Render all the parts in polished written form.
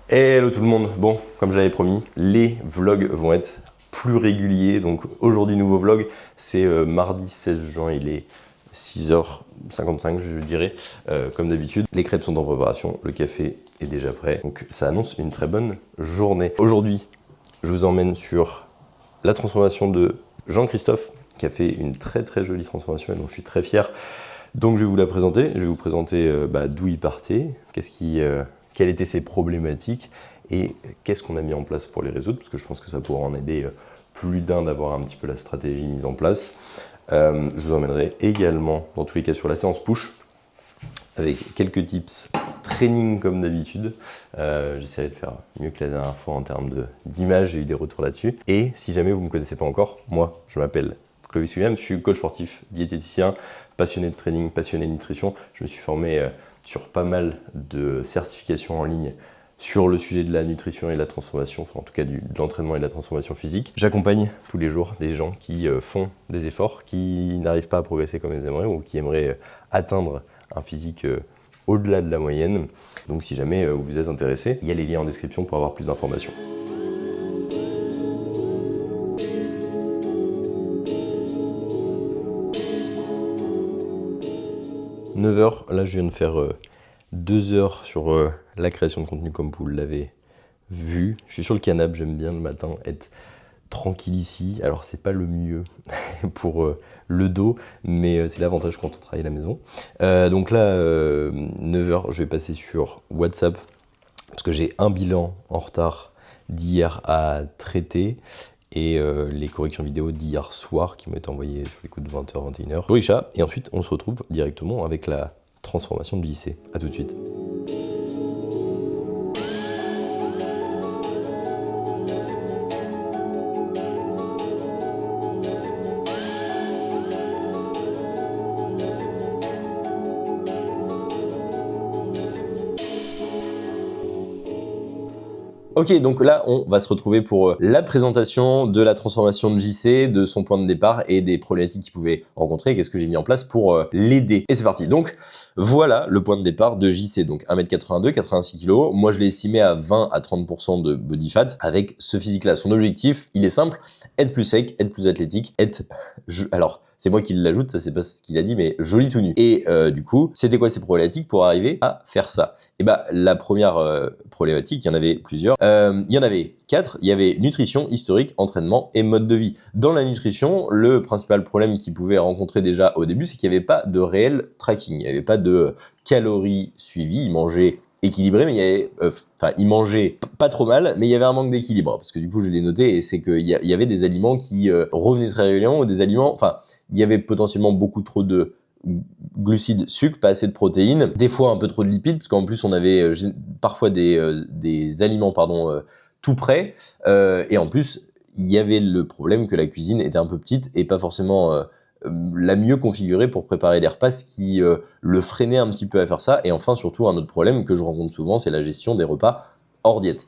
Hello tout le monde, bon, comme je l'avais promis, les vlogs vont être plus réguliers, donc aujourd'hui nouveau vlog, c'est mardi 16 juin, il est 6h55 je dirais, comme d'habitude. Les crêpes sont en préparation, le café est déjà prêt, donc ça annonce une très bonne journée. Aujourd'hui, je vous emmène sur la transformation de Jean-Christophe, qui a fait une très jolie transformation et dont je suis très fier. Donc je vais vous la présenter, je vais vous présenter d'où il partait, quelles étaient ses problématiques et qu'est-ce qu'on a mis en place pour les résoudre, parce que je pense que ça pourra en aider plus d'un d'avoir un petit peu la stratégie mise en place. Je vous emmènerai également, dans tous les cas, sur la séance push, avec quelques tips training comme d'habitude. J'essaierai de faire mieux que la dernière fois en termes d'image, j'ai eu des retours là-dessus. Et si jamais vous ne me connaissez pas encore, moi, je m'appelle Clovis Williams, je suis coach sportif, diététicien, passionné de training, passionné de nutrition. Je me suis formé sur pas mal de certifications en ligne sur le sujet de la nutrition et de la transformation, enfin en tout cas de l'entraînement et de la transformation physique. J'accompagne tous les jours des gens qui font des efforts, qui n'arrivent pas à progresser comme ils aimeraient ou qui aimeraient atteindre un physique au-delà de la moyenne. Donc si jamais vous êtes intéressé, il y a les liens en description pour avoir plus d'informations. « 9h, là je viens de faire 2 heures sur la création de contenu comme vous l'avez vu. Je suis sur le canapé, j'aime bien le matin être tranquille ici. Alors c'est pas le mieux pour le dos, mais c'est l'avantage quand on travaille à la maison. Donc là, 9h, je vais passer sur WhatsApp parce que j'ai un bilan en retard d'hier à traiter et les corrections vidéo d'hier soir qui m'ont été envoyées sur les coups de 20h, 21h. Richard, et ensuite on se retrouve directement avec la transformation de JC. A tout de suite. Ok, donc là, on va se retrouver pour la présentation de la transformation de JC, de son point de départ et des problématiques qu'il pouvait rencontrer et qu'est-ce que j'ai mis en place pour l'aider. Et c'est parti. Donc, voilà le point de départ de JC. Donc, 1m82, 86 kg. Moi, je l'ai estimé à 20 à 30% de body fat avec ce physique-là. Son objectif, il est simple, être plus sec, être plus athlétique, être... Alors, c'est moi qui l'ajoute, ça c'est pas ce qu'il a dit, mais joli tout nu. Et du coup, c'était quoi ces problématiques pour arriver à faire ça? Et la première problématique, il y en avait plusieurs. Il y en avait 4. Il y avait nutrition, historique, entraînement et mode de vie. Dans la nutrition, le principal problème qu'il pouvait rencontrer déjà au début, c'est qu'il n'y avait pas de réel tracking. Il n'y avait pas de calories suivies. Il mangeait équilibré, mais il y avait, il mangeait pas trop mal, mais il y avait un manque d'équilibre, parce que du coup je l'ai noté, et c'est qu'il y avait des aliments qui revenaient très régulièrement, ou des aliments, il y avait potentiellement beaucoup trop de glucides, sucre, pas assez de protéines, des fois un peu trop de lipides, parce qu'en plus on avait parfois des aliments tout prêts, et en plus il y avait le problème que la cuisine était un peu petite et pas forcément la mieux configurée pour préparer des repas, ce qui le freinait un petit peu à faire ça. Et enfin, surtout, un autre problème que je rencontre souvent, c'est la gestion des repas hors diète.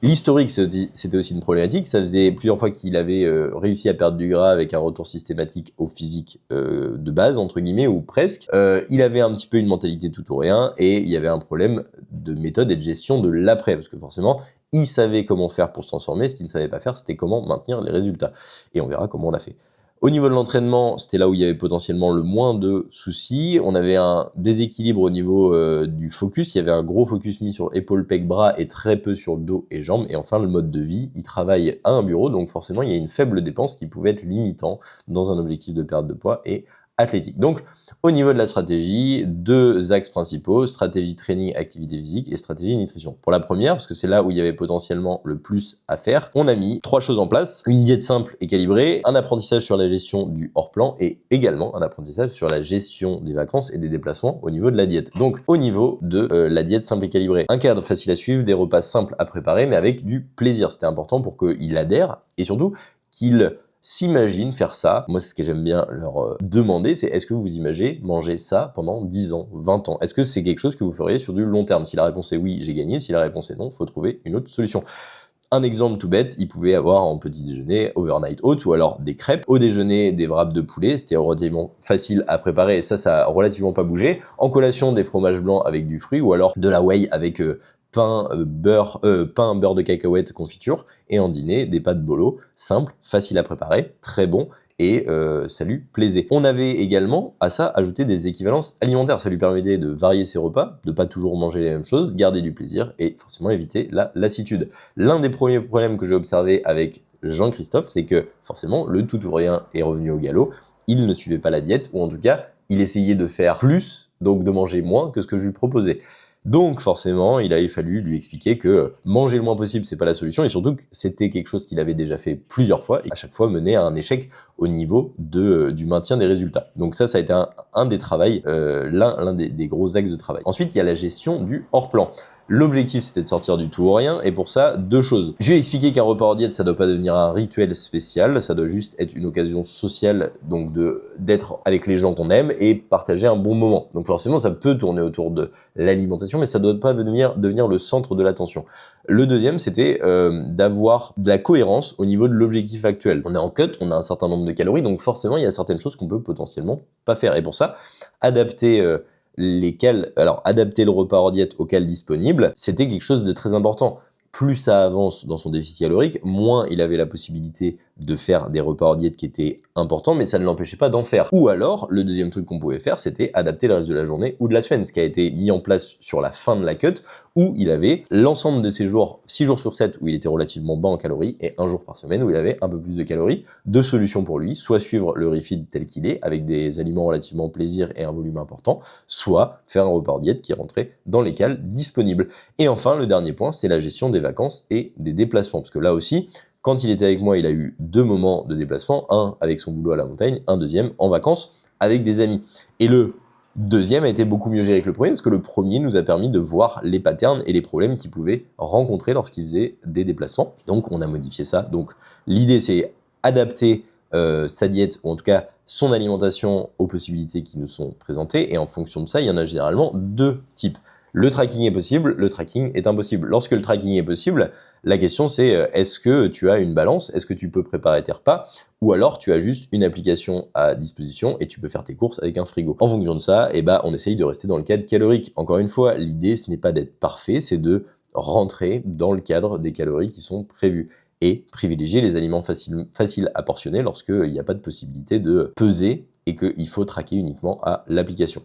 L'historique, c'était aussi une problématique. Ça faisait plusieurs fois qu'il avait réussi à perdre du gras avec un retour systématique au physique de base, entre guillemets, ou presque. Il avait un petit peu une mentalité tout ou rien, et il y avait un problème de méthode et de gestion de l'après, parce que forcément, il savait comment faire pour se transformer. Ce qu'il ne savait pas faire, c'était comment maintenir les résultats. Et on verra comment on a fait. Au niveau de l'entraînement, c'était là où il y avait potentiellement le moins de soucis. On avait un déséquilibre au niveau du focus. Il y avait un gros focus mis sur épaules, pecs, bras et très peu sur le dos et jambes. Et enfin, le mode de vie, il travaille à un bureau, donc forcément, il y a une faible dépense qui pouvait être limitant dans un objectif de perte de poids et athlétique. Donc, au niveau de la stratégie, 2 axes principaux, stratégie training, activité physique et stratégie nutrition. Pour la première, parce que c'est là où il y avait potentiellement le plus à faire, on a mis 3 choses en place, une diète simple et calibrée, un apprentissage sur la gestion du hors-plan et également un apprentissage sur la gestion des vacances et des déplacements au niveau de la diète. Donc, au niveau de la diète simple et calibrée, un cadre facile à suivre, des repas simples à préparer, mais avec du plaisir. C'était important pour qu'il adhère et surtout qu'il s'imagine faire ça. Moi, c'est ce que j'aime bien leur demander, c'est est-ce que vous imaginez manger ça pendant 10 ans, 20 ans? Est-ce que c'est quelque chose que vous feriez sur du long terme? Si la réponse est oui, j'ai gagné. Si la réponse est non, il faut trouver une autre solution. Un exemple tout bête, il pouvait avoir en petit déjeuner overnight oats ou alors des crêpes. Au déjeuner, des wraps de poulet, c'était relativement facile à préparer et ça a relativement pas bougé. En collation, des fromages blancs avec du fruit ou alors de la whey avec pain, beurre de cacahuète, confiture, et en dîner, des pâtes bolo, simples, faciles à préparer, très bons, et ça lui plaisait. On avait également à ça ajouté des équivalences alimentaires. Ça lui permettait de varier ses repas, de pas toujours manger les mêmes choses, garder du plaisir et forcément éviter la lassitude. L'un des premiers problèmes que j'ai observé avec Jean-Christophe, c'est que forcément le tout ou rien est revenu au galop. Il ne suivait pas la diète, ou en tout cas, il essayait de faire plus, donc de manger moins que ce que je lui proposais. Donc forcément, il a fallu lui expliquer que manger le moins possible, c'est pas la solution, et surtout que c'était quelque chose qu'il avait déjà fait plusieurs fois, et à chaque fois menait à un échec au niveau du maintien des résultats. Donc ça a été un des travails, l'un des gros axes de travail. Ensuite, il y a la gestion du hors-plan. L'objectif, c'était de sortir du tout ou rien, et pour ça, deux choses. Je vais expliquer qu'un repas hors diète, ça doit pas devenir un rituel spécial, ça doit juste être une occasion sociale, donc d'être avec les gens qu'on aime et partager un bon moment. Donc forcément, ça peut tourner autour de l'alimentation, mais ça doit pas devenir le centre de l'attention. Le deuxième, c'était d'avoir de la cohérence au niveau de l'objectif actuel. On est en cut, on a un certain nombre de calories, donc forcément, il y a certaines choses qu'on peut potentiellement pas faire. Et pour ça, adapter adapter le repas hors diète aux cales disponibles, c'était quelque chose de très important. Plus ça avance dans son déficit calorique, moins il avait la possibilité de faire des repas hors diète qui étaient importants, mais ça ne l'empêchait pas d'en faire. Ou alors, le deuxième truc qu'on pouvait faire, c'était adapter le reste de la journée ou de la semaine, ce qui a été mis en place sur la fin de la cut, où il avait l'ensemble de ses jours, 6 jours sur 7, où il était relativement bas en calories, et 1 jour par semaine où il avait un peu plus de calories. Deux solutions pour lui, soit suivre le refeed tel qu'il est, avec des aliments relativement plaisir et un volume important, soit faire un repas hors diète qui rentrait dans les cales disponibles. Et enfin, le dernier point, c'est la gestion des vacances et des déplacements, parce que là aussi, quand il était avec moi, il a eu 2 moments de déplacement, un avec son boulot à la montagne, un deuxième en vacances avec des amis. Et le deuxième a été beaucoup mieux géré que le premier, parce que le premier nous a permis de voir les patterns et les problèmes qu'il pouvait rencontrer lorsqu'il faisait des déplacements. Donc on a modifié ça. Donc l'idée, c'est adapter sa diète, ou en tout cas son alimentation aux possibilités qui nous sont présentées, et en fonction de ça, il y en a généralement deux types. Le tracking est possible, le tracking est impossible. Lorsque le tracking est possible, la question c'est est-ce que tu as une balance, est-ce que tu peux préparer tes repas, ou alors tu as juste une application à disposition et tu peux faire tes courses avec un frigo. En fonction de ça, on essaye de rester dans le cadre calorique. Encore une fois, l'idée ce n'est pas d'être parfait, c'est de rentrer dans le cadre des calories qui sont prévues et privilégier les aliments faciles à portionner lorsqu'il n'y a pas de possibilité de peser et qu'il faut traquer uniquement à l'application.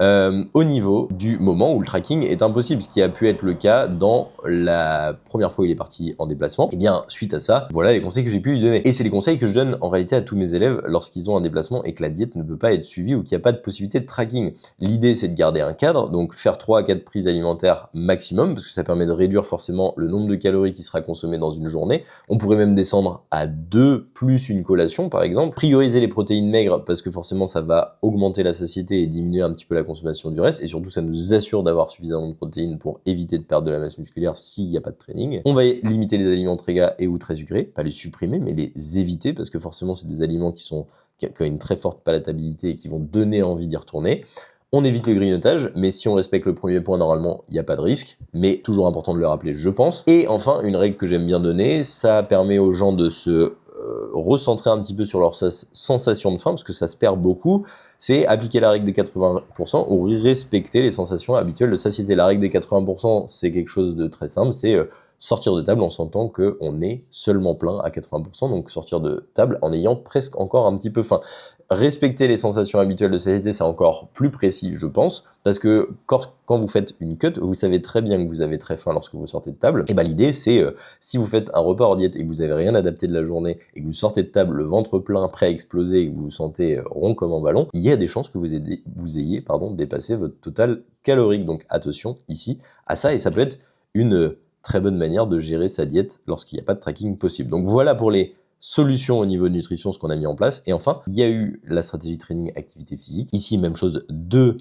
Au niveau du moment où le tracking est impossible, ce qui a pu être le cas dans la première fois où il est parti en déplacement, et bien suite à ça, voilà les conseils que j'ai pu lui donner. Et c'est les conseils que je donne en réalité à tous mes élèves lorsqu'ils ont un déplacement et que la diète ne peut pas être suivie ou qu'il n'y a pas de possibilité de tracking. L'idée c'est de garder un cadre, donc faire 3 à 4 prises alimentaires maximum, parce que ça permet de réduire forcément le nombre de calories qui sera consommé dans une journée. On pourrait même descendre à 2 plus une collation par exemple. Prioriser les protéines maigres parce que forcément ça va augmenter la satiété et diminuer un petit peu la consommation du reste, et surtout ça nous assure d'avoir suffisamment de protéines pour éviter de perdre de la masse musculaire s'il n'y a pas de training. On va limiter les aliments très gras et ou très sucrés, pas les supprimer mais les éviter, parce que forcément c'est des aliments qui ont une très forte palatabilité et qui vont donner envie d'y retourner. On évite le grignotage, mais si on respecte le premier point, normalement, il n'y a pas de risque. Mais toujours important de le rappeler, je pense. Et enfin, une règle que j'aime bien donner, ça permet aux gens de se recentrer un petit peu sur leur sensation de faim, parce que ça se perd beaucoup, c'est appliquer la règle des 80% ou respecter les sensations habituelles de satiété. La règle des 80%, c'est quelque chose de très simple, c'est sortir de table en sentant qu'on est seulement plein à 80%, donc sortir de table en ayant presque encore un petit peu faim. Respecter les sensations habituelles de satiété, c'est encore plus précis, je pense, parce que quand vous faites une cut, vous savez très bien que vous avez très faim lorsque vous sortez de table. Et l'idée, c'est si vous faites un repas hors diète et que vous n'avez rien adapté de la journée et que vous sortez de table le ventre plein, prêt à exploser et que vous vous sentez rond comme un ballon, il y a des chances que vous ayez dépassé votre total calorique. Donc attention ici à ça, et ça peut être une très bonne manière de gérer sa diète lorsqu'il n'y a pas de tracking possible. Donc voilà pour les solutions au niveau de nutrition, ce qu'on a mis en place. Et enfin, il y a eu la stratégie training activité physique. Ici, même chose, 2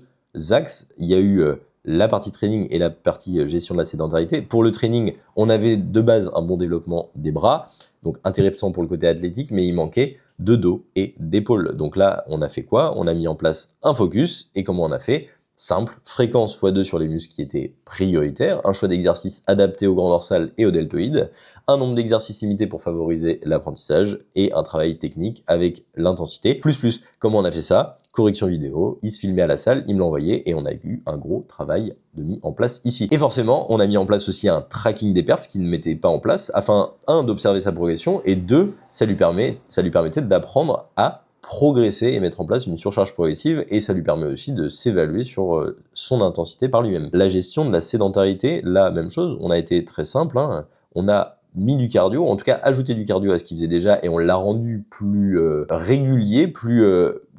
axes. Il y a eu la partie training et la partie gestion de la sédentarité. Pour le training, on avait de base un bon développement des bras, donc intéressant pour le côté athlétique, mais il manquait de dos et d'épaules. Donc là, on a fait quoi? On a mis en place un focus. Et comment on a fait? simple, fréquence x2 sur les muscles qui étaient prioritaires, un choix d'exercice adapté au grand dorsal et au deltoïde, un nombre d'exercices limité pour favoriser l'apprentissage et un travail technique avec l'intensité. Plus, comment on a fait ça? Correction vidéo, il se filmait à la salle, il me l'envoyait et on a eu un gros travail de mis en place ici. Et forcément, on a mis en place aussi un tracking des perfs, ce qui ne mettait pas en place, afin, 1, d'observer sa progression, et 2, ça lui permettait d'apprendre à progresser et mettre en place une surcharge progressive, et ça lui permet aussi de s'évaluer sur son intensité par lui-même. La gestion de la sédentarité, la même chose, on a été très simple, hein. On a mis du cardio, en tout cas ajouté du cardio à ce qu'il faisait déjà, et on l'a rendu plus régulier, plus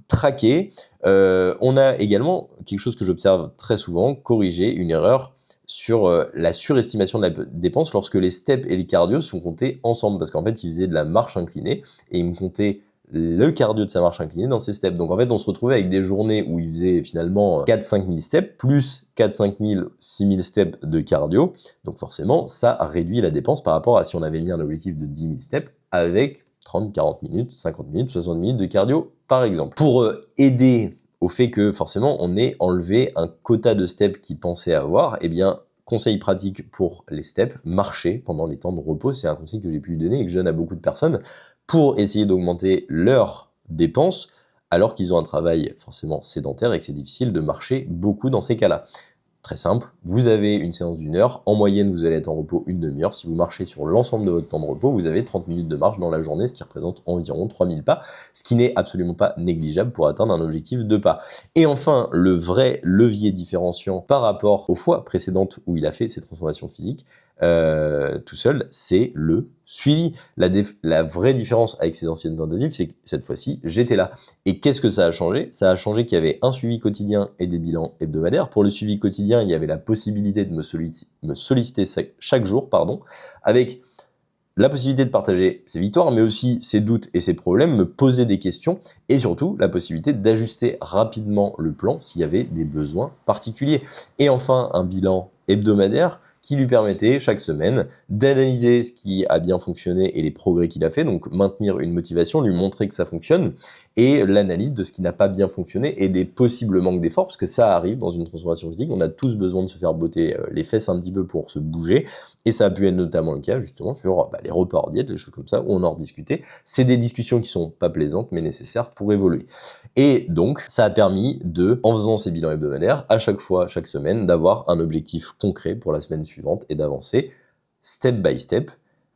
traqué. On a également, quelque chose que j'observe très souvent, corrigé une erreur sur la surestimation de la dépense lorsque les steps et les cardio sont comptés ensemble, parce qu'en fait il faisait de la marche inclinée, et il me comptait le cardio de sa marche inclinée dans ses steps. Donc en fait, on se retrouvait avec des journées où il faisait finalement 4-5 000 steps, plus 4-5 000, 6 000 steps de cardio. Donc forcément, ça réduit la dépense par rapport à si on avait mis un objectif de 10 000 steps avec 30, 40 minutes, 50 minutes, 60 minutes de cardio, par exemple. Pour aider au fait que forcément, on ait enlevé un quota de steps qu'il pensait avoir, eh bien, conseil pratique pour les steps, marcher pendant les temps de repos. C'est un conseil que j'ai pu lui donner et que je donne à beaucoup de personnes, pour essayer d'augmenter leurs dépenses alors qu'ils ont un travail forcément sédentaire et que c'est difficile de marcher beaucoup dans ces cas-là. Très simple, vous avez une séance d'1 heure, en moyenne vous allez être en repos une demi-heure. Si vous marchez sur l'ensemble de votre temps de repos, vous avez 30 minutes de marche dans la journée, ce qui représente environ 3000 pas, ce qui n'est absolument pas négligeable pour atteindre un objectif de pas. Et enfin, le vrai levier différenciant par rapport aux fois précédentes où il a fait ses transformations physiques, tout seul, c'est le suivi. La vraie différence avec ses anciennes tentatives, c'est que cette fois-ci, j'étais là. Et qu'est-ce que ça a changé? Ça a changé qu'il y avait un suivi quotidien et des bilans hebdomadaires. Pour le suivi quotidien, il y avait la possibilité de me solliciter chaque jour, avec la possibilité de partager ses victoires, mais aussi ses doutes et ses problèmes, me poser des questions, et surtout la possibilité d'ajuster rapidement le plan s'il y avait des besoins particuliers. Et enfin, un bilan hebdomadaire qui lui permettait chaque semaine d'analyser ce qui a bien fonctionné et les progrès qu'il a fait, donc maintenir une motivation, lui montrer que ça fonctionne, et l'analyse de ce qui n'a pas bien fonctionné et des possibles manques d'efforts, parce que ça arrive dans une transformation physique, on a tous besoin de se faire botter les fesses un petit peu pour se bouger, et ça a pu être notamment le cas justement sur les repas hors diète, les choses comme ça, où on en rediscutait. C'est des discussions qui sont pas plaisantes mais nécessaires pour évoluer. Et donc ça a permis de, en faisant ces bilans hebdomadaires, à chaque fois, chaque semaine, d'avoir un objectif concret pour la semaine suivante et d'avancer step by step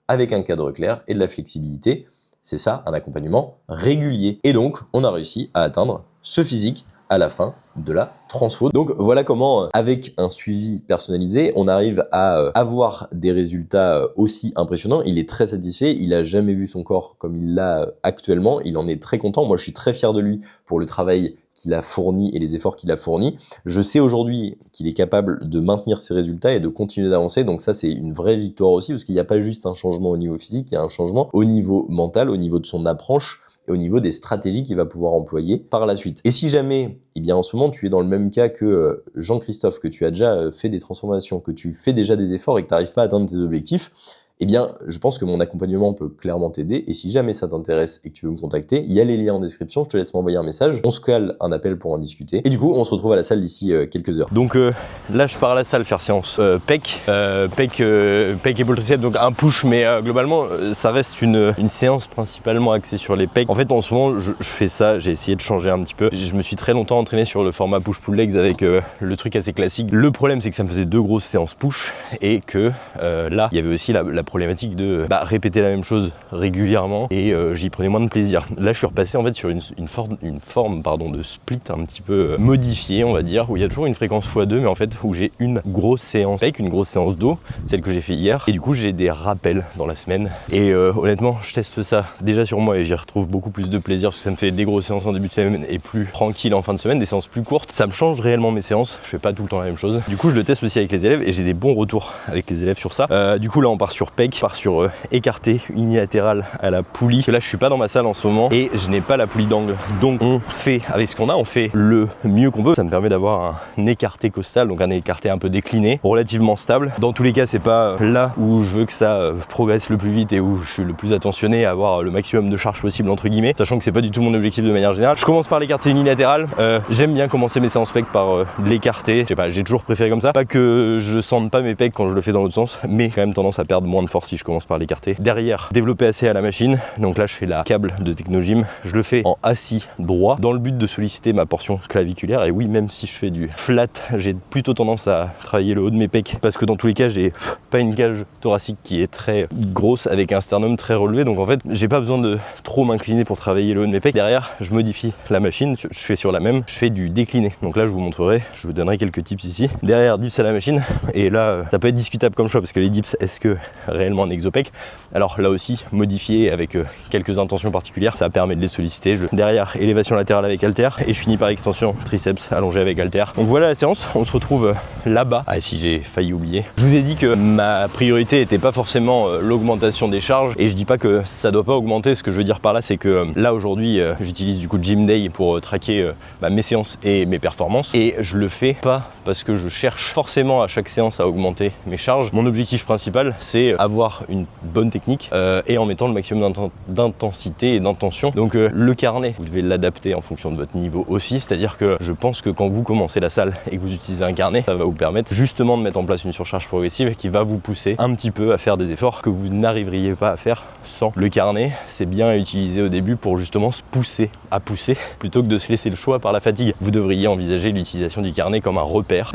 avec un cadre clair et de la flexibilité. C'est ça, un accompagnement régulier. Et donc, on a réussi à atteindre ce physique à la fin de la transfo. Donc voilà comment, avec un suivi personnalisé, on arrive à avoir des résultats aussi impressionnants. Il est très satisfait, il n'a jamais vu son corps comme il l'a actuellement, il en est très content. Moi, je suis très fier de lui pour le travail qu'il a fourni et les efforts qu'il a fournis. Je sais aujourd'hui qu'il est capable de maintenir ses résultats et de continuer d'avancer, donc ça c'est une vraie victoire aussi, parce qu'il n'y a pas juste un changement au niveau physique, il y a un changement au niveau mental, au niveau de son approche et au niveau des stratégies qu'il va pouvoir employer par la suite. Et si jamais, eh bien en ce moment tu es dans le même cas que Jean-Christophe, que tu as déjà fait des transformations, que tu fais déjà des efforts et que tu n'arrives pas à atteindre tes objectifs, eh bien, je pense que mon accompagnement peut clairement t'aider. Et si jamais ça t'intéresse et que tu veux me contacter, il y a les liens en description, je te laisse m'envoyer un message. On se cale un appel pour en discuter. Et du coup, on se retrouve à la salle d'ici quelques heures. Donc là, je pars à la salle faire séance pec épaule triceps, donc un push, mais globalement, ça reste une séance principalement axée sur les pecs. En fait, en ce moment, je fais ça, j'ai essayé de changer un petit peu. Je me suis très longtemps entraîné sur le format push-pull legs avec le truc assez classique. Le problème, c'est que ça me faisait 2 grosses séances push et que là, il y avait aussi la problématique de répéter la même chose régulièrement et j'y prenais moins de plaisir. Là, je suis repassé en fait sur une forme de split un petit peu modifiée, on va dire, où il y a toujours une fréquence x2, mais en fait où j'ai une grosse séance avec une grosse séance dos, celle que j'ai fait hier, et du coup j'ai des rappels dans la semaine. Et honnêtement, je teste ça déjà sur moi et j'y retrouve beaucoup plus de plaisir parce que ça me fait des grosses séances en début de semaine et plus tranquille en fin de semaine, des séances plus courtes. Ça me change réellement mes séances, je fais pas tout le temps la même chose. Du coup, je le teste aussi avec les élèves et j'ai des bons retours avec les élèves sur ça. Du coup, là, on part sur pec part sur écarté unilatéral à la poulie. Là je suis pas dans ma salle en ce moment et je n'ai pas la poulie d'angle, donc on fait avec ce qu'on a, on fait le mieux qu'on peut. Ça me permet d'avoir un écarté costal, donc un écarté un peu décliné, relativement stable. Dans tous les cas c'est pas là où je veux que ça progresse le plus vite et où je suis le plus attentionné à avoir le maximum de charge possible entre guillemets, sachant que c'est pas du tout mon objectif de manière générale. Je commence par l'écarté unilatéral. J'aime bien commencer mes séances pec par l'écarté. Je sais pas, j'ai toujours préféré comme ça. Pas que je sente pas mes pecs quand je le fais dans l'autre sens, mais quand même tendance à perdre moins de force si je commence par l'écarté. Derrière, développer assez à la machine. Donc là je fais la câble de Technogym. Je le fais en assis droit dans le but de solliciter ma portion claviculaire. Et oui, même si je fais du flat, j'ai plutôt tendance à travailler le haut de mes pecs parce que dans tous les cas j'ai pas une cage thoracique qui est très grosse avec un sternum très relevé, donc en fait j'ai pas besoin de trop m'incliner pour travailler le haut de mes pecs. Derrière je modifie la machine, je fais sur la même, je fais du décliné. Donc là je vous montrerai, je vous donnerai quelques tips ici. Derrière dips à la machine, et là ça peut être discutable comme choix parce que les dips, est-ce que réellement un exopec? Alors là aussi modifié avec quelques intentions particulières, ça permet de les solliciter. Derrière élévation latérale avec halter et je finis par extension triceps allongé avec halter. Donc voilà la séance, on se retrouve là-bas. Ah si, j'ai failli oublier. Je vous ai dit que ma priorité n'était pas forcément l'augmentation des charges et je dis pas que ça doit pas augmenter. Ce que je veux dire par là, c'est que là aujourd'hui j'utilise du coup Gym Day pour traquer mes séances et mes performances, et je le fais pas parce que je cherche forcément à chaque séance à augmenter mes charges. Mon objectif principal c'est avoir une bonne technique et en mettant le maximum d'intensité et d'intention. Donc le carnet, vous devez l'adapter en fonction de votre niveau aussi, c'est-à-dire que je pense que quand vous commencez la salle et que vous utilisez un carnet, ça va vous permettre justement de mettre en place une surcharge progressive qui va vous pousser un petit peu à faire des efforts que vous n'arriveriez pas à faire sans. Le carnet, c'est bien à utiliser au début pour justement se pousser à pousser plutôt que de se laisser le choix par la fatigue. Vous devriez envisager l'utilisation du carnet comme un repère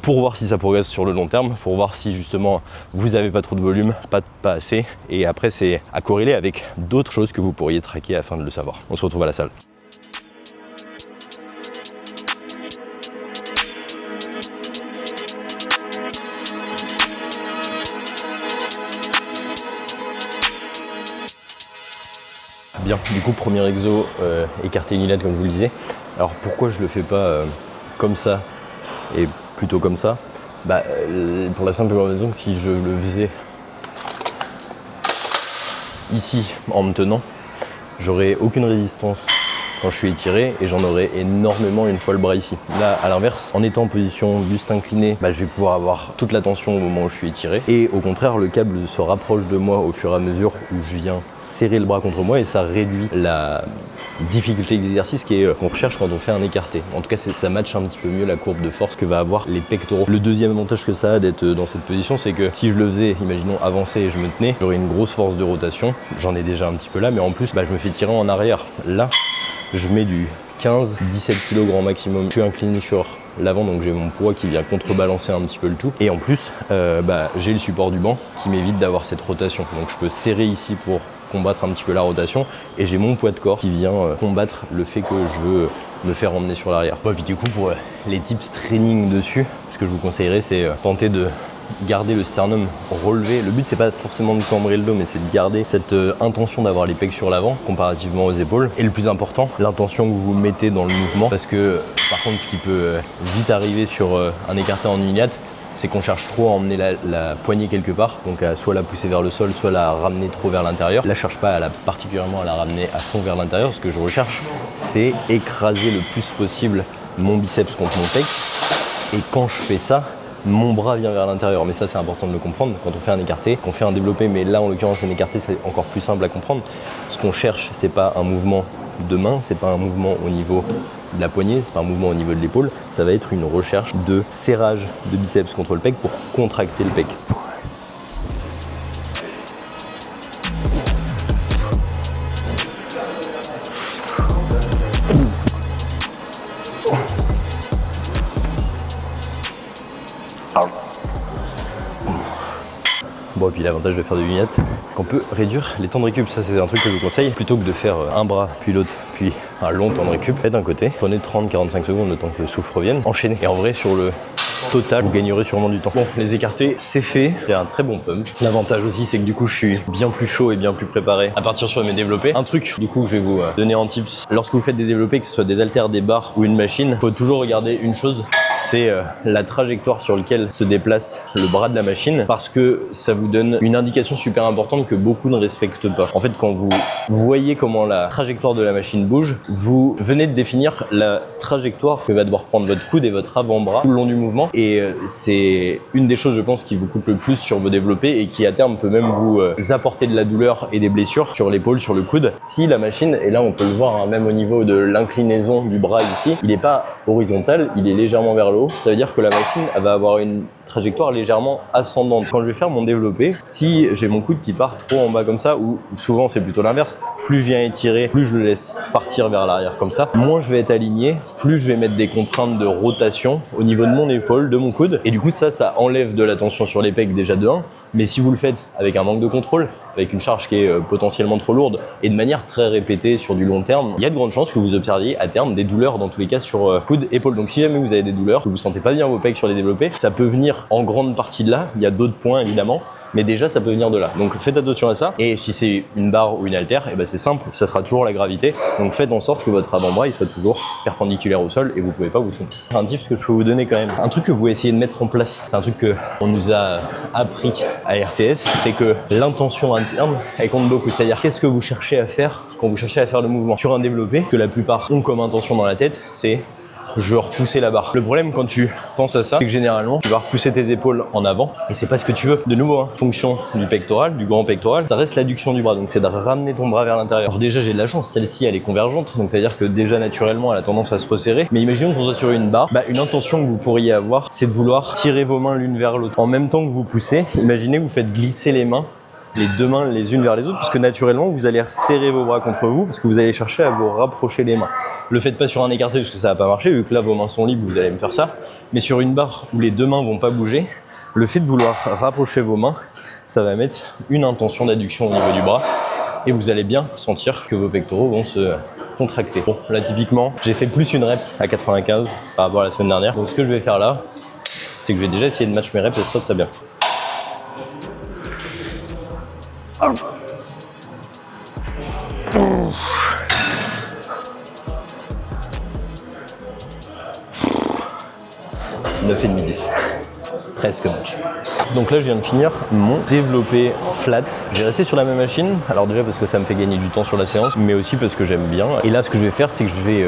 pour voir si ça progresse sur le long terme, pour voir si justement vous n'avez pas trop de volume, pas assez, et après c'est à corréler avec d'autres choses que vous pourriez traquer afin de le savoir. On se retrouve à la salle. Bien, du coup premier exo écarté unilat comme je vous le disais. Alors pourquoi je le fais pas comme ça et plutôt comme ça? Pour la simple raison que si je le faisais ici en me tenant, j'aurais aucune résistance quand je suis étiré et j'en aurais énormément une fois le bras ici. Là à l'inverse, en étant en position buste incliné, je vais pouvoir avoir toute la tension au moment où je suis étiré, et au contraire le câble se rapproche de moi au fur et à mesure où je viens serrer le bras contre moi, et ça réduit la difficulté d'exercice qu'on recherche quand on fait un écarté. En tout cas ça matche un petit peu mieux la courbe de force que va avoir les pectoraux. Le deuxième avantage que ça a d'être dans cette position, c'est que si je le faisais, imaginons avancé et je me tenais, j'aurais une grosse force de rotation, j'en ai déjà un petit peu là, mais en plus je me fais tirer en arrière. Là je mets du 15-17 kg grand maximum, je suis incliné sur l'avant, donc j'ai mon poids qui vient contrebalancer un petit peu le tout, et en plus j'ai le support du banc qui m'évite d'avoir cette rotation, donc je peux serrer ici pour combattre un petit peu la rotation, et j'ai mon poids de corps qui vient combattre le fait que je veux me faire emmener sur l'arrière. Et puis du coup pour les tips training dessus, ce que je vous conseillerais c'est tenter de garder le sternum relevé. Le but c'est pas forcément de cambrer le dos, mais c'est de garder cette intention d'avoir les pecs sur l'avant comparativement aux épaules, et le plus important, l'intention que vous mettez dans le mouvement, parce que par contre ce qui peut vite arriver sur un écarté en unilat, c'est qu'on cherche trop à emmener la poignée quelque part, donc à soit la pousser vers le sol, soit la ramener trop vers l'intérieur. Là je cherche pas particulièrement à la ramener à fond vers l'intérieur. Ce que je recherche c'est écraser le plus possible mon biceps contre mon pec, et quand je fais ça, mon bras vient vers l'intérieur. Mais ça c'est important de le comprendre quand on fait un écarté, qu'on fait un développé, mais là en l'occurrence un écarté c'est encore plus simple à comprendre. Ce qu'on cherche c'est pas un mouvement de main, c'est pas un mouvement au niveau de la poignée, c'est pas un mouvement au niveau de l'épaule, ça va être une recherche de serrage de biceps contre le pec pour contracter le pec. Bon, et puis l'avantage de faire des vignettes, qu'on peut réduire les temps de récup. Ça c'est un truc que je vous conseille. Plutôt que de faire un bras, puis l'autre, puis un long temps de récup, faites d'un côté, prenez 30-45 secondes le temps que le souffle revienne, enchaînez. Et en vrai sur le total, vous gagnerez sûrement du temps. Bon, les écartés, c'est fait. J'ai un très bon pump. L'avantage aussi, c'est que du coup, je suis bien plus chaud et bien plus préparé à partir sur mes développés. Un truc, du coup, que je vais vous donner en tips. Lorsque vous faites des développés, que ce soit des haltères, des barres ou une machine, faut toujours regarder une chose, c'est la trajectoire sur laquelle se déplace le bras de la machine, parce que ça vous donne une indication super importante que beaucoup ne respectent pas. En fait, quand vous voyez comment la trajectoire de la machine bouge, vous venez de définir la trajectoire que va devoir prendre votre coude et votre avant-bras tout le long du mouvement, et c'est une des choses, je pense, qui vous coûte le plus sur vos développés et qui à terme peut même vous apporter de la douleur et des blessures sur l'épaule, sur le coude. Si la machine, et là on peut le voir hein, même au niveau de l'inclinaison du bras ici, il n'est pas horizontal, il est légèrement vers le haut. Ça veut dire que la machine elle va avoir une trajectoire légèrement ascendante. Quand je vais faire mon développé, si j'ai mon coude qui part trop en bas comme ça, ou souvent c'est plutôt l'inverse, plus je viens étirer, plus je le laisse partir vers l'arrière comme ça, moins je vais être aligné, plus je vais mettre des contraintes de rotation au niveau de mon épaule, de mon coude, et du coup ça enlève de la tension sur les pecs déjà de 1, mais si vous le faites avec un manque de contrôle, avec une charge qui est potentiellement trop lourde, et de manière très répétée sur du long terme, il y a de grandes chances que vous observiez à terme des douleurs dans tous les cas sur coude, épaule. Donc si jamais vous avez des douleurs, que vous sentez pas bien vos pecs sur les développés, ça peut venir en grande partie de là, il y a d'autres points évidemment, mais déjà ça peut venir de là. Donc faites attention à ça, et si c'est une barre ou une haltère, et ben c'est simple, ça sera toujours la gravité, donc faites en sorte que votre avant-bras il soit toujours perpendiculaire au sol et vous pouvez pas vous tromper. Un tip que je peux vous donner quand même, un truc que vous essayez de mettre en place, c'est un truc que on nous a appris à RTS, c'est que l'intention interne elle compte beaucoup, c'est-à-dire qu'est-ce que vous cherchez à faire quand vous cherchez à faire le mouvement sur un développé, que la plupart ont comme intention dans la tête, c'est je veux repousser la barre. Le problème quand tu penses à ça, c'est que généralement, tu vas repousser tes épaules en avant et c'est pas ce que tu veux. De nouveau, hein, fonction du pectoral, du grand pectoral, ça reste l'adduction du bras, donc c'est de ramener ton bras vers l'intérieur. Alors déjà, j'ai de la chance, celle-ci, elle est convergente, donc c'est-à-dire que déjà naturellement, elle a tendance à se resserrer. Mais imaginons qu'on soit sur une barre, une intention que vous pourriez avoir, c'est de vouloir tirer vos mains l'une vers l'autre. En même temps que vous poussez, imaginez que vous faites glisser les mains, les deux mains les unes vers les autres, parce que naturellement vous allez serrer vos bras contre vous, parce que vous allez chercher à vous rapprocher les mains. Le faites pas sur un écarté parce que ça va pas marcher, vu que là vos mains sont libres, vous allez me faire ça. Mais sur une barre où les deux mains vont pas bouger, le fait de vouloir rapprocher vos mains, ça va mettre une intention d'adduction au niveau du bras, et vous allez bien sentir que vos pectoraux vont se contracter. Bon, là typiquement, j'ai fait plus une rep à 95 par rapport à la semaine dernière. Donc ce que je vais faire là, c'est que je vais déjà essayer de match mes reps, et ça sera très bien. Neuf et demi 10. Presque match. Donc là je viens de finir mon développé flat. Je vais rester sur la même machine, alors déjà parce que ça me fait gagner du temps sur la séance, mais aussi parce que j'aime bien. Et là ce que je vais faire, c'est que je vais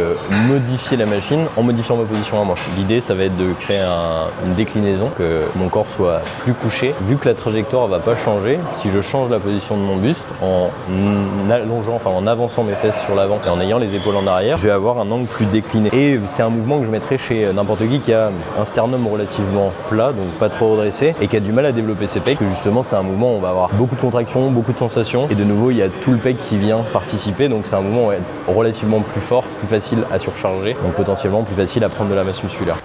modifier la machine en modifiant ma position à moi. L'idée ça va être de créer une déclinaison, que mon corps soit plus couché. Vu que la trajectoire va pas changer, si je change la position de mon buste en allongeant, enfin en avançant mes fesses sur l'avant et en ayant les épaules en arrière, je vais avoir un angle plus décliné. Et c'est un mouvement que je mettrai chez n'importe qui a un sternum relativement plat, donc pas trop redressé, et qui a du mal à développer ses pecs, que justement c'est un mouvement où on va avoir beaucoup de contractions, beaucoup de sensations, et de nouveau il y a tout le pec qui vient participer, donc c'est un mouvement relativement plus fort, plus facile à surcharger, donc potentiellement plus facile à prendre de la masse musculaire.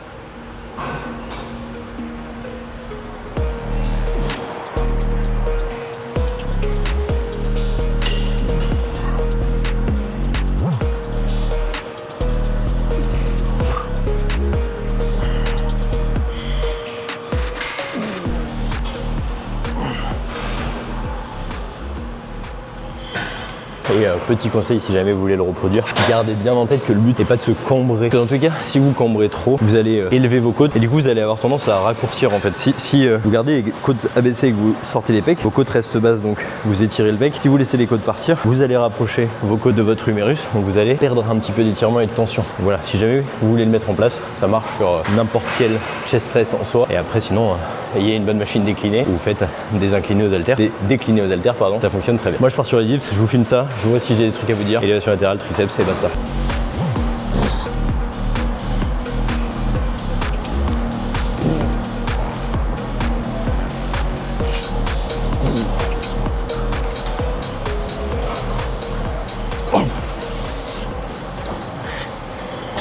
Et petit conseil, si jamais vous voulez le reproduire, gardez bien en tête que le but n'est pas de se cambrer. Dans tous les cas, si vous cambrez trop, vous allez élever vos côtes et du coup vous allez avoir tendance à raccourcir en fait. Si vous gardez les côtes abaissées et que vous sortez les pecs, vos côtes restent basses, donc vous étirez le bec. Si vous laissez les côtes partir, vous allez rapprocher vos côtes de votre humérus, donc vous allez perdre un petit peu d'étirement et de tension. Donc voilà, si jamais vous voulez le mettre en place, ça marche sur n'importe quel chest press en soi. Et après sinon, ayez une bonne machine déclinée, vous faites des inclinés aux haltères, des déclinés aux haltères, pardon, ça fonctionne très bien. Moi je pars sur les dips, je vous filme ça, je vois si j'ai des trucs à vous dire. Élévation latérale, triceps et basta.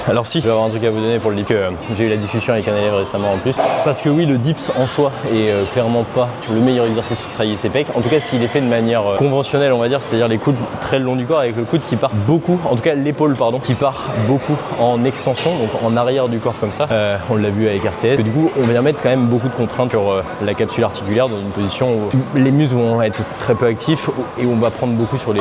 Alors si, je vais avoir un truc à vous donner pour le dip, j'ai eu la discussion avec un élève récemment en plus. Parce que oui, le dips en soi est clairement pas le meilleur exercice pour travailler ses pecs. En tout cas, s'il est fait de manière conventionnelle, on va dire, c'est-à-dire les coudes très le long du corps, avec le coude qui part beaucoup, en tout cas l'épaule pardon, qui part beaucoup en extension, donc en arrière du corps comme ça. On l'a vu avec RTS. Que du coup, on va mettre quand même beaucoup de contraintes sur la capsule articulaire dans une position où les muscles vont être très peu actifs et où on va prendre beaucoup sur les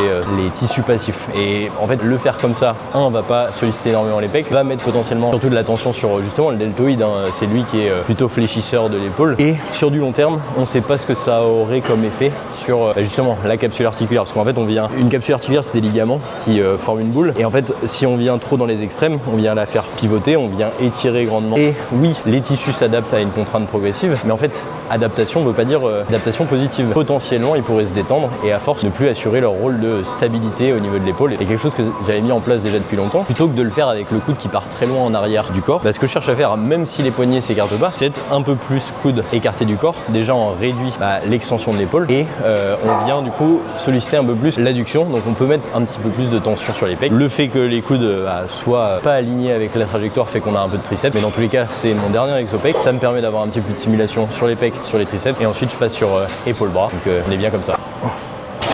tissus passifs. Et en fait, le faire comme ça, on va pas solliciter énormément les pecs, va va mettre potentiellement surtout de la tension sur justement le deltoïde, hein. C'est lui qui est plutôt fléchisseur de l'épaule. Et sur du long terme, on ne sait pas ce que ça aurait comme effet sur justement la capsule articulaire, parce qu'en fait une capsule articulaire, c'est des ligaments qui forment une boule, et en fait si on vient trop dans les extrêmes, on vient la faire pivoter, on vient étirer grandement. Et oui, les tissus s'adaptent à une contrainte progressive, mais en fait adaptation ne veut pas dire adaptation positive. Potentiellement, ils pourraient se détendre et à force ne plus assurer leur rôle de stabilité au niveau de l'épaule. Et quelque chose que j'avais mis en place déjà depuis longtemps, plutôt que de le faire avec le coude qui part très loin en arrière du corps, ce que je cherche à faire, même si les poignets s'écartent pas, c'est être un peu plus coude écarté du corps. Déjà, on réduit l'extension de l'épaule et on vient du coup solliciter un peu plus l'adduction. Donc on peut mettre un petit peu plus de tension sur les pecs. Le fait que les coudes soient pas alignés avec la trajectoire fait qu'on a un peu de triceps, mais dans tous les cas, c'est mon dernier exo-pec. Ça me permet d'avoir un petit peu de simulation sur les pecs, sur les triceps, et ensuite je passe sur épaule-bras. Donc on est bien comme ça.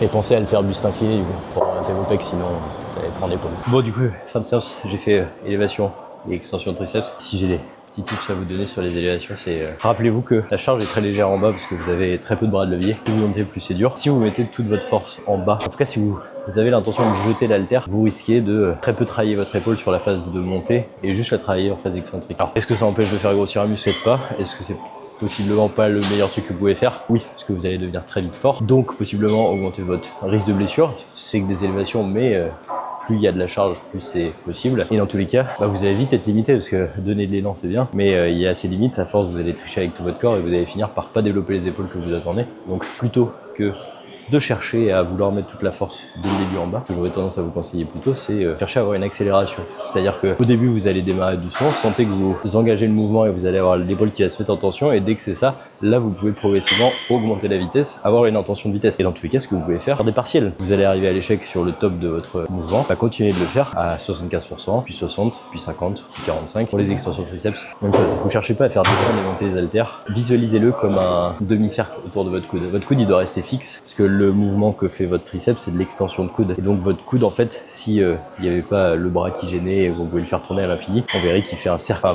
Et pensez à le faire buste incliné du coup, pour orienter vos pecs, sinon vous allez prendre l'épaule. Bon, du coup, fin de séance, j'ai fait élévation et extension de triceps. Si j'ai des petits tips à vous donner sur les élévations, c'est rappelez-vous que la charge est très légère en bas parce que vous avez très peu de bras de levier. Plus vous montez, plus c'est dur. Si vous mettez toute votre force en bas, en tout cas si vous avez l'intention de jeter l'haltère, vous risquez de très peu travailler votre épaule sur la phase de montée et juste la travailler en phase excentrique. Alors, est-ce que ça empêche de faire grossir un muscle? Peut-être pas. Est-ce que c'est possiblement pas le meilleur truc que vous pouvez faire? Oui, parce que vous allez devenir très vite fort, donc possiblement augmenter votre risque de blessure. C'est que des élévations, mais plus il y a de la charge, plus c'est possible. Et dans tous les cas, vous allez vite être limité, parce que donner de l'élan c'est bien, mais il y a ces limites. À force, vous allez tricher avec tout votre corps et vous allez finir par pas développer les épaules que vous attendez. Donc plutôt que de chercher à vouloir mettre toute la force dès le début en bas, ce que j'aurais tendance à vous conseiller plutôt, c'est chercher à avoir une accélération. C'est-à-dire qu'au début, vous allez démarrer doucement, sentez que vous engagez le mouvement et vous allez avoir l'épaule qui va se mettre en tension, et dès que c'est ça, là, vous pouvez progressivement augmenter la vitesse, avoir une intention de vitesse. Et dans tous les cas, ce que vous pouvez faire des partiels. Vous allez arriver à l'échec sur le top de votre mouvement, continuez de le faire à 75%, puis 60, puis 50, puis 45. Pour les extensions de triceps, même chose. Vous cherchez pas à faire descendre et monter les haltères. Visualisez-le comme un demi-cercle autour de votre coude. Votre coude, il doit rester fixe, parce que le mouvement que fait votre triceps, c'est de l'extension de coude. Et donc votre coude, en fait, si il n'y avait pas le bras qui gênait et vous pouvez le faire tourner à l'infini, on verrait qu'il fait un cercle,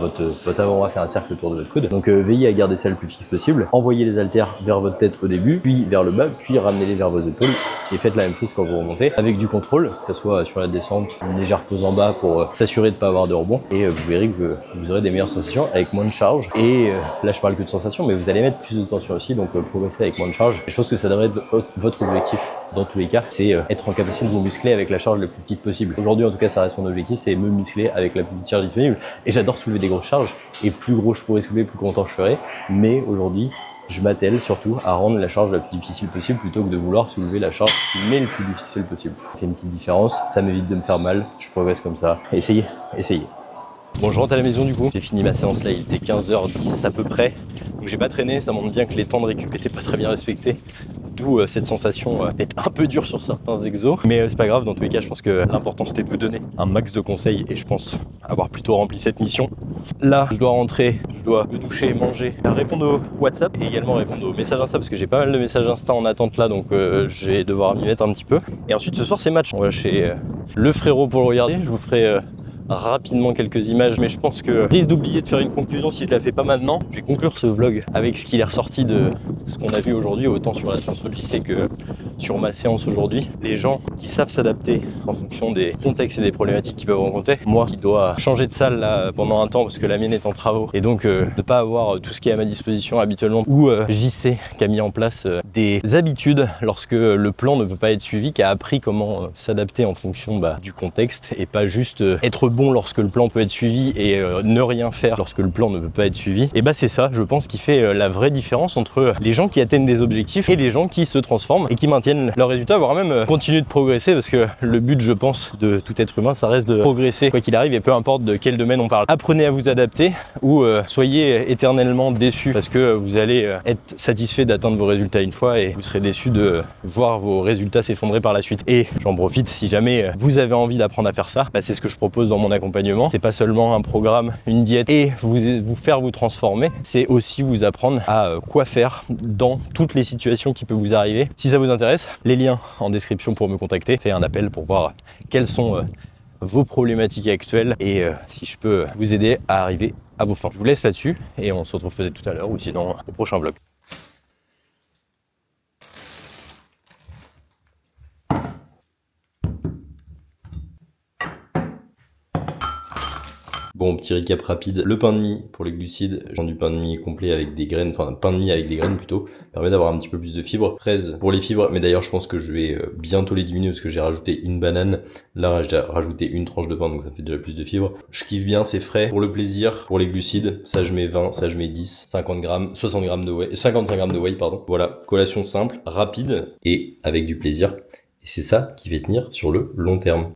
votre avant-bras fait un cercle autour de votre coude. Donc veillez à garder ça le plus fixe possible. Envoyez les haltères vers votre tête au début, puis vers le bas, puis ramenez-les vers vos épaules. Et faites la même chose quand vous remontez, avec du contrôle, que ce soit sur la descente, une légère pause en bas pour s'assurer de ne pas avoir de rebond. Et vous verrez que vous aurez des meilleures sensations avec moins de charge. Et là, je parle que de sensations, mais vous allez mettre plus de tension aussi, donc progresser avec moins de charge. Et je pense que ça devrait être votre objectif dans tous les cas, c'est être en capacité de vous muscler avec la charge la plus petite possible. Aujourd'hui, en tout cas, ça reste mon objectif, c'est me muscler avec la plus petite charge disponible. Et j'adore soulever des grosses charges, et plus gros je pourrais soulever, plus content je serai. Mais aujourd'hui, je m'attelle surtout à rendre la charge la plus difficile possible plutôt que de vouloir soulever la charge mais le plus difficile possible. C'est une petite différence, ça m'évite de me faire mal, je progresse comme ça. Essayez. Bon, je rentre à la maison du coup, j'ai fini ma séance là, il était 15h10 à peu près, donc j'ai pas traîné, ça montre bien que les temps de récup étaient pas très bien respectés, d'où cette sensation d'être un peu dur sur certains exos, mais c'est pas grave, dans tous les cas je pense que l'important c'était de vous donner un max de conseils et je pense avoir plutôt rempli cette mission. Là, je dois rentrer, je dois me doucher, manger, répondre au WhatsApp et également répondre aux messages Insta parce que j'ai pas mal de messages Insta en attente là, donc je vais devoir m'y mettre un petit peu. Et ensuite ce soir c'est match, on va chez le frérot pour le regarder, je vous ferai rapidement quelques images, mais je pense que je risque d'oublier de faire une conclusion si je la fais pas maintenant. Je vais conclure ce vlog avec ce qu'il est ressorti de ce qu'on a vu aujourd'hui, autant sur la transfo de JC que sur ma séance aujourd'hui. Les gens qui savent s'adapter en fonction des contextes et des problématiques qu'ils peuvent rencontrer. Moi qui dois changer de salle là pendant un temps parce que la mienne est en travaux et donc ne pas avoir tout ce qui est à ma disposition habituellement, ou JC qui a mis en place des habitudes lorsque le plan ne peut pas être suivi, qui a appris comment s'adapter en fonction du contexte et pas juste être bon lorsque le plan peut être suivi et ne rien faire lorsque le plan ne peut pas être suivi. Et c'est ça, je pense, qui fait la vraie différence entre les gens qui atteignent des objectifs et les gens qui se transforment et qui maintiennent leurs résultats, voire même continuent de progresser, parce que le but, je pense, de tout être humain, ça reste de progresser quoi qu'il arrive et peu importe de quel domaine on parle. Apprenez à vous adapter ou soyez éternellement déçus parce que vous allez être satisfait d'atteindre vos résultats une fois et vous serez déçu de voir vos résultats s'effondrer par la suite. Et j'en profite, si jamais vous avez envie d'apprendre à faire ça, c'est ce que je propose dans mon accompagnement. C'est pas seulement un programme, une diète et vous faire vous transformer, c'est aussi vous apprendre à quoi faire dans toutes les situations qui peuvent vous arriver. Si ça vous intéresse, les liens en description pour me contacter. Faites un appel pour voir quelles sont vos problématiques actuelles et si je peux vous aider à arriver à vos fins. Je vous laisse là-dessus et on se retrouve peut-être tout à l'heure ou sinon au prochain vlog. Bon, petit récap rapide. Le pain de mie pour les glucides, j'ai du pain de mie complet avec des graines, enfin pain de mie avec des graines plutôt, permet d'avoir un petit peu plus de fibres. Fraises pour les fibres, mais d'ailleurs je pense que je vais bientôt les diminuer parce que j'ai rajouté une banane. Là, j'ai rajouté une tranche de pain, donc ça fait déjà plus de fibres. Je kiffe bien, c'est frais. Pour le plaisir, pour les glucides, ça je mets 20, ça je mets 10, 50 grammes, 60 grammes de whey, 55 grammes de whey, pardon. Voilà, collation simple, rapide et avec du plaisir. Et c'est ça qui va tenir sur le long terme.